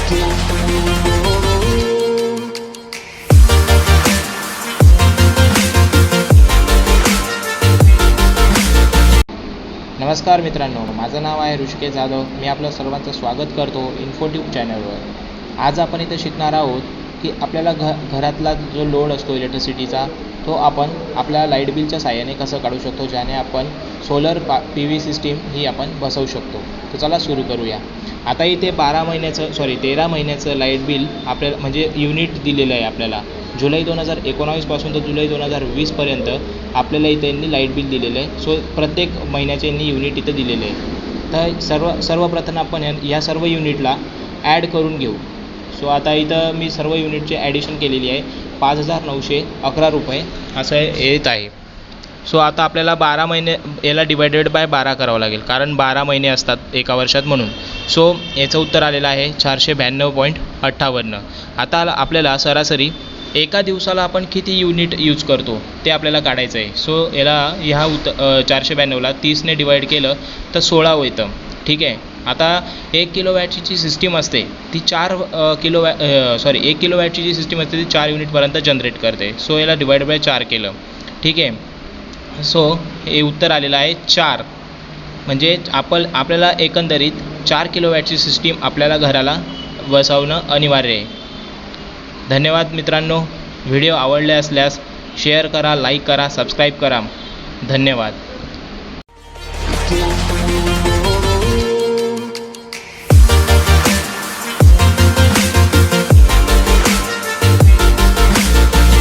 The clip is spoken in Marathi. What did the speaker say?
नमस्कार मित्रांनो, माझं नाव आहे ऋषिकेश जाधव. मी आपलं सर्वांचं स्वागत करतो इन्फोट्यूब चॅनलवर. आज आपण इथे शिकणार आहोत की आपल्याला घरातला जो लोड असतो इलेक्ट्रिसिटीचा तो आपण आपल्या लाईट बिलच्या साहाय्याने कसं काढू शकतो, ज्याने आपण सोलर PV सिस्टीम ही आपण बसवू शकतो. तर चला सुरू करूया. आता इथे 13 महिन्याचं लाईट बिल आपल्याला म्हणजे युनिट दिलेलं आहे आपल्याला. जुलै 2019 पासून तर जुलै 2020पर्यंत आपल्याला इथे यांनी लाईट बिल दिलेलं आहे. सो प्रत्येक महिन्याचे यांनी युनिट इथं दिलेले आहे. तर सर्वप्रथम आपण या सर्व युनिटला ॲड करून घेऊ. सो आता इथं मी सर्व युनिटची ॲडिशन केलेली आहे. 5,911 रुपये असं येत आहे. सो आता आपल्याला 12 महिने याला डिवायडेड बाय 12 करावं लागेल, कारण 12 महिने असतात एका वर्षात म्हणून. सो याचं उत्तर आलेलं आहे 492.58. आता आपल्याला सरासरी एका दिवसाला आपण किती युनिट यूज करतो ते आपल्याला काढायचं आहे. सो ह्या 492ला 30ने डिवाईड केलं तर 16 होतं. ठीक आहे. आता 1 किलोवॅटची जी सिस्टीम असते ती 1 किलोवॅटची जी सिस्टीम असते ती 4 युनिटपर्यंत जनरेट करते. सो याला डिवाईड बाय 4 केलं. ठीक आहे. सो हे उत्तर आलेलं आहे 4. म्हणजे आपल्याला एकंदरीत 4 किलोवॅटची सिस्टीम आपल्याला घराला बसवणं अनिवार्य आहे. धन्यवाद मित्रांनो. व्हिडिओ आवडले असल्यास शेअर करा, लाईक करा, सबस्क्राईब करा. धन्यवाद.